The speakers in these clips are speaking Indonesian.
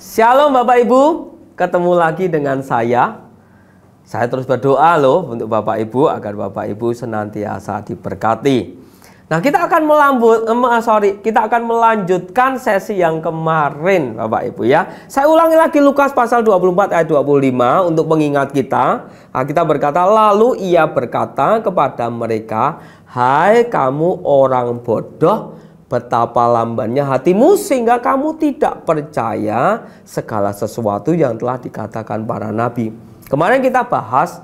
Shalom Bapak Ibu, ketemu lagi dengan saya. Saya terus berdoa loh untuk Bapak Ibu agar Bapak Ibu senantiasa diberkati. Nah, kita akan melanjutkan sesi yang kemarin Bapak Ibu ya. Saya ulangi lagi Lukas pasal 24 ayat 25 untuk mengingat kita. Nah, kita berkata, lalu ia berkata kepada mereka, hai kamu orang bodoh, betapa lambannya hatimu sehingga kamu tidak percaya segala sesuatu yang telah dikatakan para nabi. Kemarin kita bahas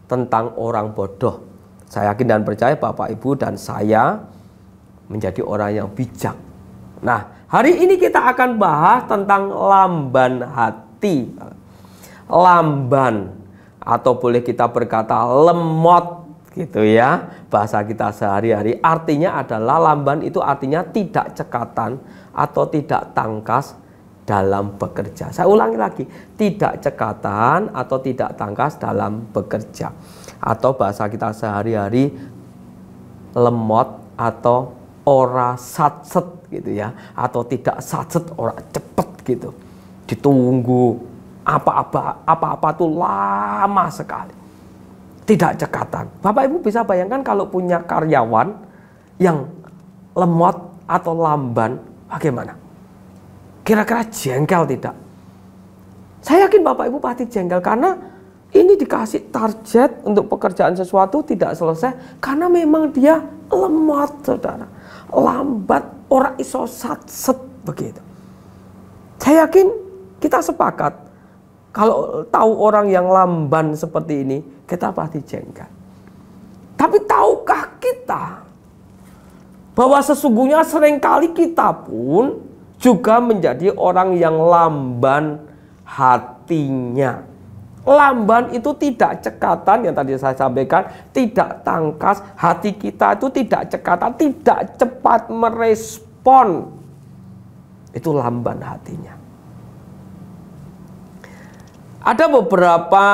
tentang orang bodoh. Saya yakin dan percaya Bapak Ibu dan saya menjadi orang yang bijak. Nah, hari ini kita akan bahas tentang lamban hati. Lamban, atau boleh kita berkata lemot gitu ya, bahasa kita sehari-hari. Artinya adalah lamban itu artinya tidak cekatan atau tidak tangkas dalam bekerja. Saya ulangi lagi, tidak cekatan atau tidak tangkas dalam bekerja. Atau bahasa kita sehari-hari lemot atau ora satset gitu ya, atau tidak satset, ora cepet gitu. Ditunggu apa-apa tuh lama sekali. Tidak cekatan. Bapak Ibu bisa bayangkan kalau punya karyawan yang lemot atau lamban, bagaimana? Kira-kira jengkel tidak? Saya yakin Bapak Ibu pasti jengkel karena ini dikasih target untuk pekerjaan sesuatu tidak selesai karena memang dia lemot, saudara. Lambat, ora iso satset begitu. Saya yakin kita sepakat kalau tahu orang yang lamban seperti ini, kita pasti jengkel. Tapi tahukah kita bahwa sesungguhnya seringkali kita pun juga menjadi orang yang lamban hatinya. Lamban itu tidak cekatan, yang tadi saya sampaikan, tidak tangkas. Hati kita itu tidak cekatan, tidak cepat merespon. Itu lamban hatinya. Ada beberapa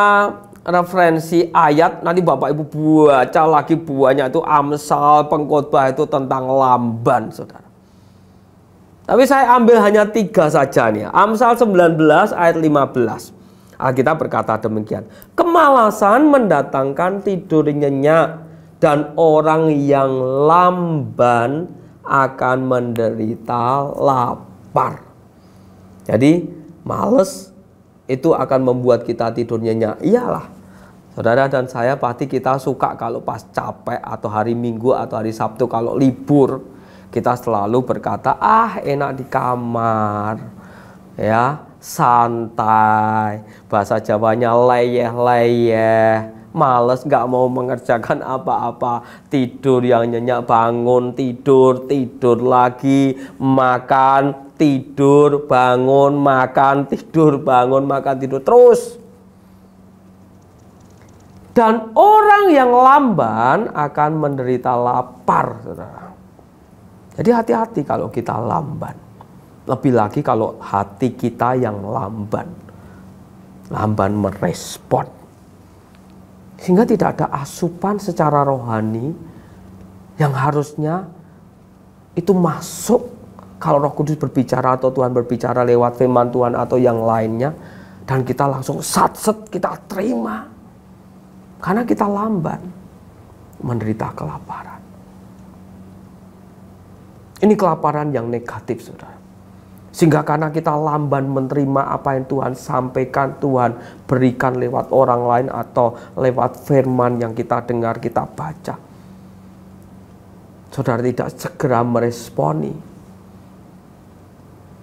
referensi ayat, nanti Bapak Ibu baca lagi buahnya itu Amsal, Pengkhotbah itu tentang lamban, saudara. Tapi saya ambil hanya 3 saja nih. Amsal 19 ayat 15. Alkitab berkata demikian. Kemalasan mendatangkan tidur nyenyak, dan orang yang lamban akan menderita lapar. Jadi males itu akan membuat kita tidur nyenyak. Iyalah, saudara dan saya pasti kita suka kalau pas capek atau hari Minggu atau hari Sabtu kalau libur, kita selalu berkata, enak di kamar, ya, santai. Bahasa Jawanya leyeh-leyeh, males, nggak mau mengerjakan apa-apa, tidur yang nyenyak, bangun, tidur lagi, makan, tidur, bangun, makan, tidur, bangun, makan, tidur terus. Dan orang yang lamban akan menderita lapar, saudara. Jadi hati-hati kalau kita lamban. Lebih lagi kalau hati kita yang lamban. Lamban merespon. Sehingga tidak ada asupan secara rohani yang harusnya itu masuk. Kalau Roh Kudus berbicara atau Tuhan berbicara lewat firman Tuhan atau yang lainnya, dan kita langsung satset, kita terima. Karena kita lamban menderita kelaparan. Ini kelaparan yang negatif, saudara. Sehingga karena kita lamban menerima apa yang Tuhan sampaikan, Tuhan berikan lewat orang lain atau lewat firman yang kita dengar, kita baca, saudara tidak segera meresponi,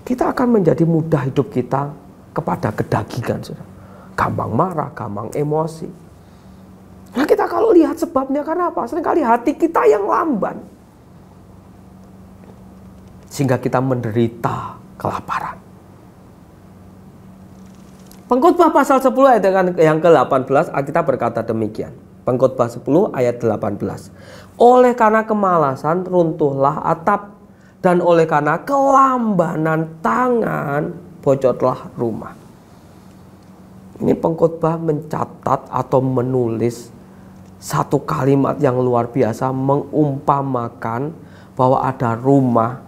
kita akan menjadi mudah hidup kita kepada kedagingan, saudara. Gampang marah, gampang emosi. Nah, kita kalau lihat sebabnya karena apa? Seringkali hati kita yang lamban. Sehingga kita menderita kelaparan. Pengkhotbah pasal 10 ayat yang ke-18, kita berkata demikian. Pengkhotbah 10 ayat 18. Oleh karena kemalasan runtuhlah atap, dan oleh karena kelambanan tangan bocorlah rumah. Ini pengkhotbah mencatat atau menulis satu kalimat yang luar biasa, mengumpamakan bahwa ada rumah,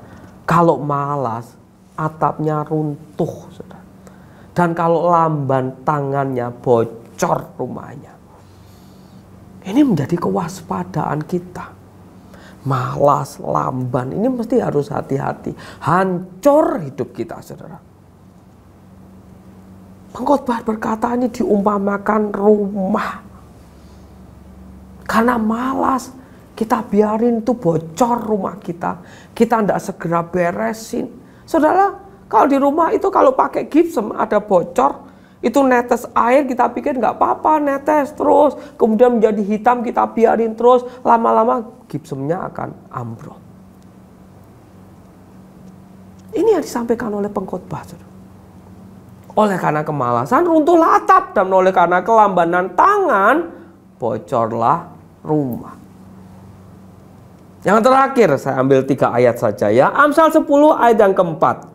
kalau malas atapnya runtuh, saudara. Dan kalau lamban tangannya bocor rumahnya. Ini menjadi kewaspadaan kita. Malas, lamban, ini mesti harus hati-hati. Hancur hidup kita, saudara. Pengkhotbah berkata ini diumpamakan rumah. Karena malas, kita biarin itu bocor rumah kita. Kita tidak segera beresin. Saudara, kalau di rumah itu kalau pakai gypsum ada bocor, itu netes air kita pikir nggak apa-apa, netes terus. Kemudian menjadi hitam kita biarin terus. Lama-lama gypsumnya akan ambrol. Ini yang disampaikan oleh pengkhotbah, saudara. Oleh karena kemalasan runtuhlah atap, dan oleh karena kelambanan tangan bocorlah rumah. Yang terakhir saya ambil 3 ayat saja ya. Amsal 10 ayat yang keempat.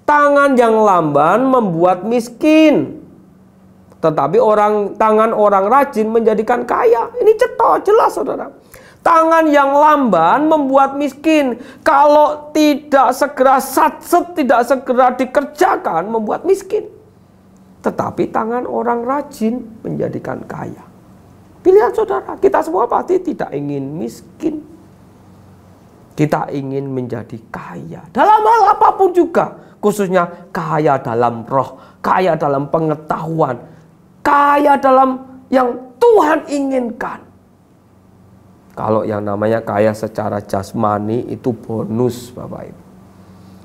Tangan yang lamban membuat miskin, tetapi tangan orang rajin menjadikan kaya. Ini cetok jelas, saudara. Tangan yang lamban membuat miskin. Kalau tidak segera satset, tidak segera dikerjakan, membuat miskin. Tetapi tangan orang rajin menjadikan kaya. Pilihan saudara, kita semua pasti tidak ingin miskin. Kita ingin menjadi kaya. Dalam hal apapun juga. Khususnya kaya dalam roh, kaya dalam pengetahuan, kaya dalam yang Tuhan inginkan. Kalau yang namanya kaya secara jasmani itu bonus, Bapak Ibu.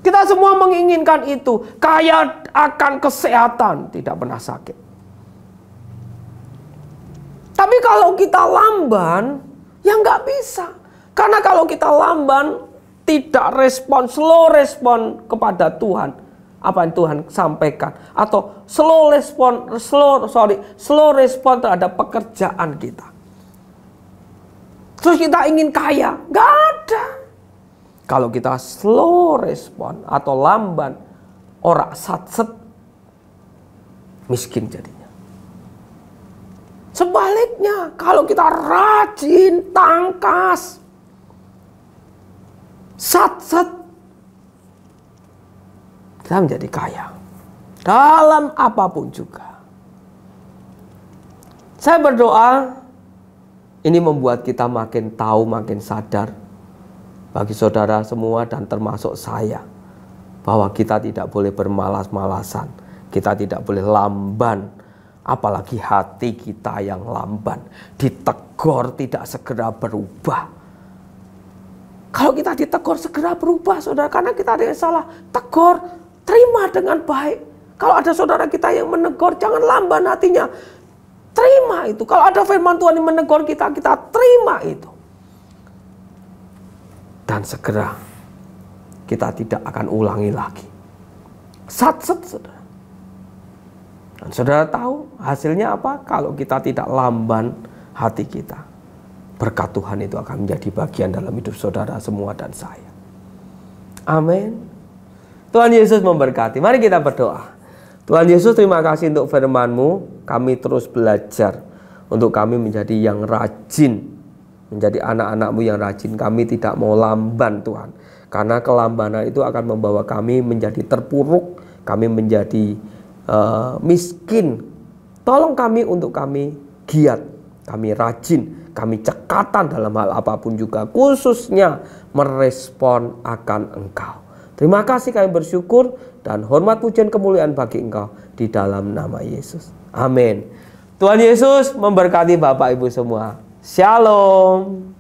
Kita semua menginginkan itu. Kaya akan kesehatan, tidak pernah sakit. Tapi kalau kita lamban, ya nggak bisa. Karena kalau kita lamban, tidak respon, slow respon kepada Tuhan, apa yang Tuhan sampaikan, atau slow respon terhadap pekerjaan kita. Terus kita ingin kaya, nggak ada. Kalau kita slow respon atau lamban, ora satset, miskin jadinya. Sebaliknya, kalau kita rajin, tangkas, satset, kita menjadi kaya. Dalam apapun juga. Saya berdoa, ini membuat kita makin tahu, makin sadar, bagi saudara semua dan termasuk saya, bahwa kita tidak boleh bermalas-malasan, kita tidak boleh lamban, apalagi hati kita yang lamban, ditegur tidak segera berubah. Kalau kita ditegur segera berubah, saudara, karena kita ada yang salah, tegur, terima dengan baik. Kalau ada saudara kita yang menegur, jangan lamban hatinya, terima itu. Kalau ada firman Tuhan yang menegur kita, kita terima itu. Dan segera kita tidak akan ulangi lagi. Satset, saudara. Dan saudara tahu hasilnya apa? Kalau kita tidak lamban hati kita, berkat Tuhan itu akan menjadi bagian dalam hidup saudara semua dan saya. Amin. Tuhan Yesus memberkati. Mari kita berdoa. Tuhan Yesus, terima kasih untuk firman-Mu. Kami terus belajar untuk kami menjadi yang rajin, menjadi anak-anak-Mu yang rajin. Kami tidak mau lamban, Tuhan. Karena kelambanan itu akan membawa kami menjadi terpuruk, kami menjadi miskin. Tolong kami untuk kami giat, kami rajin, kami cekatan dalam hal apapun juga, khususnya merespon akan Engkau. Terima kasih, kami bersyukur dan hormat pujian kemuliaan bagi Engkau di dalam nama Yesus. Amin. Tuhan Yesus memberkati Bapak Ibu semua. Shalom.